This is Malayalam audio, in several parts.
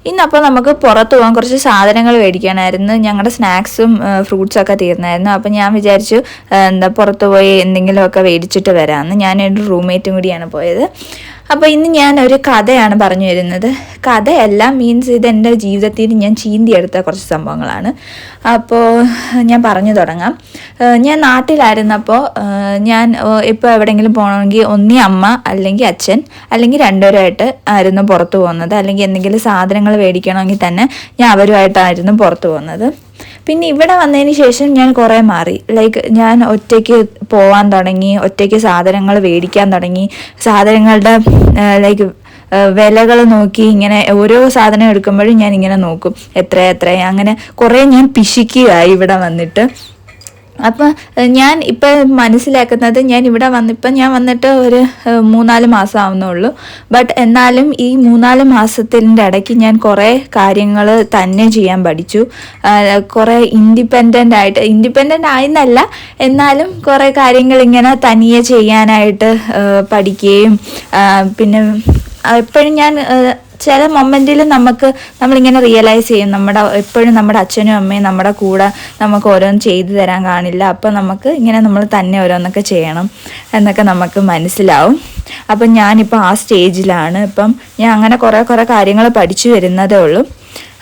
ഇന്നപ്പോൾ നമുക്ക് പുറത്ത് പോകാൻ കുറച്ച് സാധനങ്ങൾ മേടിക്കാനായിരുന്നു. ഞങ്ങളുടെ സ്നാക്സും ഫ്രൂട്ട്സൊക്കെ തീർന്നായിരുന്നു. അപ്പോൾ ഞാൻ വിചാരിച്ചു പുറത്ത് പോയി എന്തെങ്കിലുമൊക്കെ മേടിച്ചിട്ട് വരാമെന്ന്. ഞാൻ എൻ്റെ റൂംമേറ്റും കൂടിയാണ് പോയത്. അപ്പോൾ ഇന്ന് ഞാൻ ഒരു കഥയാണ് പറഞ്ഞു തരുന്നത്. കഥയല്ല, മീൻസ് ഇതെൻ്റെ ജീവിതത്തിൽ ഞാൻ ചീന്തിയെടുത്ത കുറച്ച് സംഭവങ്ങളാണ്. അപ്പോൾ ഞാൻ പറഞ്ഞു തുടങ്ങാം. ഞാൻ നാട്ടിലായിരുന്നപ്പോൾ ഞാൻ ഇപ്പോൾ എവിടെയെങ്കിലും പോകണമെങ്കിൽ ഒന്നി അമ്മ അല്ലെങ്കിൽ അച്ഛൻ അല്ലെങ്കിൽ രണ്ടുപേരുമായിട്ട് ആയിരുന്നു പുറത്ത് പോകുന്നത്. അല്ലെങ്കിൽ എന്തെങ്കിലും സാധനങ്ങൾ മേടിക്കണമെങ്കിൽ തന്നെ ഞാൻ അവരുമായിട്ടായിരുന്നു പുറത്ത് പോകുന്നത്. പിന്നെ ഇവിടെ വന്നതിന് ശേഷം ഞാൻ കുറേ മാറി. ലൈക്ക് ഞാൻ ഒറ്റയ്ക്ക് പോകാൻ തുടങ്ങി, ഒറ്റയ്ക്ക് സാധനങ്ങൾ മേടിക്കാൻ തുടങ്ങി. സാധനങ്ങളുടെ ലൈക്ക് വിലകൾ നോക്കി ഇങ്ങനെ ഓരോ സാധനം എടുക്കുമ്പോഴും ഞാൻ ഇങ്ങനെ നോക്കും എത്ര അങ്ങനെ കുറേ ഞാൻ പിശിക്കുകയായി ഇവിടെ വന്നിട്ട്. അപ്പം ഞാൻ ഇപ്പം മനസ്സിലാക്കുന്നത്, ഞാൻ ഇവിടെ ഞാൻ വന്നിട്ട് ഒരു 3-4 മാസം ആവുന്നുള്ളൂ. ബട്ട് എന്നാലും ഈ 3-4 മാസത്തിൻ്റെ ഇടയ്ക്ക് ഞാൻ കുറേ കാര്യങ്ങൾ തന്നെ ചെയ്യാൻ പഠിച്ചു. കുറേ ഇൻഡിപെൻഡൻ്റ് ആയെന്നല്ല, എന്നാലും കുറേ കാര്യങ്ങൾ ഇങ്ങനെ തനിയെ ചെയ്യാനായിട്ട് പഠിക്കുകയും പിന്നെ എപ്പോഴും ഞാൻ ചില മൊമെൻറ്റിൽ നമ്മളിങ്ങനെ റിയലൈസ് ചെയ്യും എപ്പോഴും നമ്മുടെ അച്ഛനും അമ്മയും നമ്മുടെ കൂടെ നമുക്ക് ഓരോന്ന് ചെയ്തു തരാൻ കാണില്ല. അപ്പോൾ നമുക്ക് ഇങ്ങനെ നമ്മൾ തന്നെ ഓരോന്നൊക്കെ ചെയ്യണം എന്നൊക്കെ നമുക്ക് മനസ്സിലാവും. അപ്പം ഞാനിപ്പോൾ ആ സ്റ്റേജിലാണ്. ഇപ്പം ഞാൻ അങ്ങനെ കുറേ കാര്യങ്ങൾ പഠിച്ചു വരുന്നതേ ഉള്ളൂ.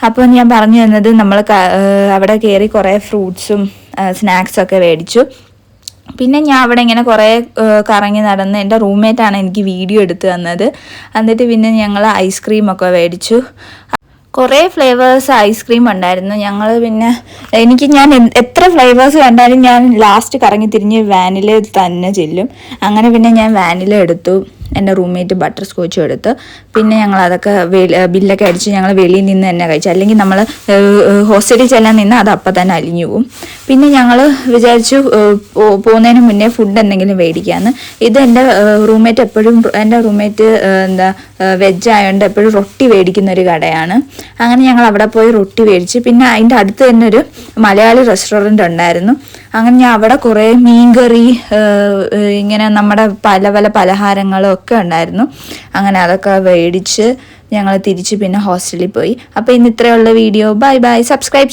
അപ്പോൾ ഞാൻ പറഞ്ഞു തന്നത്, നമ്മൾ അവിടെ കയറി കുറേ ഫ്രൂട്ട്സും സ്നാക്സൊക്കെ മേടിച്ചു. പിന്നെ ഞാൻ അവിടെ ഇങ്ങനെ കുറേ കറങ്ങി നടന്ന് എൻ്റെ റൂംമേറ്റാണ് എനിക്ക് വീഡിയോ എടുത്ത് തന്നത്. എന്നിട്ട് പിന്നെ ഞങ്ങൾ ഐസ്ക്രീമൊക്കെ മേടിച്ചു. കുറേ ഫ്ലേവേഴ്സ് ഐസ്ക്രീം ഉണ്ടായിരുന്നു. ഞാൻ എത്ര ഫ്ലേവേഴ്സ് കണ്ടാലും ഞാൻ ലാസ്റ്റ് കറങ്ങി തിരിഞ്ഞ് വാനില തന്നെ ചെല്ലും. അങ്ങനെ പിന്നെ ഞാൻ വാനില എടുത്തു, എൻ്റെ റൂംമേറ്റ് ബട്ടർ സ്കോച്ചും എടുത്ത്. പിന്നെ ഞങ്ങൾ അതൊക്കെ ബില്ലൊക്കെ അടിച്ച് ഞങ്ങൾ വെളിയിൽ നിന്ന് തന്നെ കഴിച്ചു. അല്ലെങ്കിൽ നമ്മൾ ഹോസ്റ്റലിൽ ചെല്ലാൻ നിന്ന് അത് അപ്പം തന്നെ അലിഞ്ഞു പോവും. പിന്നെ ഞങ്ങൾ വിചാരിച്ചു പോകുന്നതിന് മുന്നേ ഫുഡ് എന്തെങ്കിലും മേടിക്കാമെന്ന്. ഇത് എൻ്റെ റൂംമേറ്റ് വെജ് ആയതുകൊണ്ട് എപ്പോഴും റൊട്ടി മേടിക്കുന്ന ഒരു കടയാണ്. അങ്ങനെ ഞങ്ങൾ അവിടെ പോയി റൊട്ടി മേടിച്ച്. പിന്നെ അതിൻ്റെ അടുത്ത് തന്നെ ഒരു മലയാളി റെസ്റ്റോറൻറ്റ് ഉണ്ടായിരുന്നു. അങ്ങനെ ഞാൻ അവിടെ കുറേ മീൻകറി, ഇങ്ങനെ നമ്മുടെ പല പല പലഹാരങ്ങളും ഒക്കെ ഉണ്ടായിരുന്നു. അങ്ങനെ അതൊക്കെ മേടിച്ച് ഞങ്ങൾ തിരിച്ച് പിന്നെ ഹോസ്റ്റലിൽ പോയി. അപ്പോൾ ഇന്ന് ഇത്രയുള്ള വീഡിയോ. ബൈ. സബ്സ്ക്രൈബ്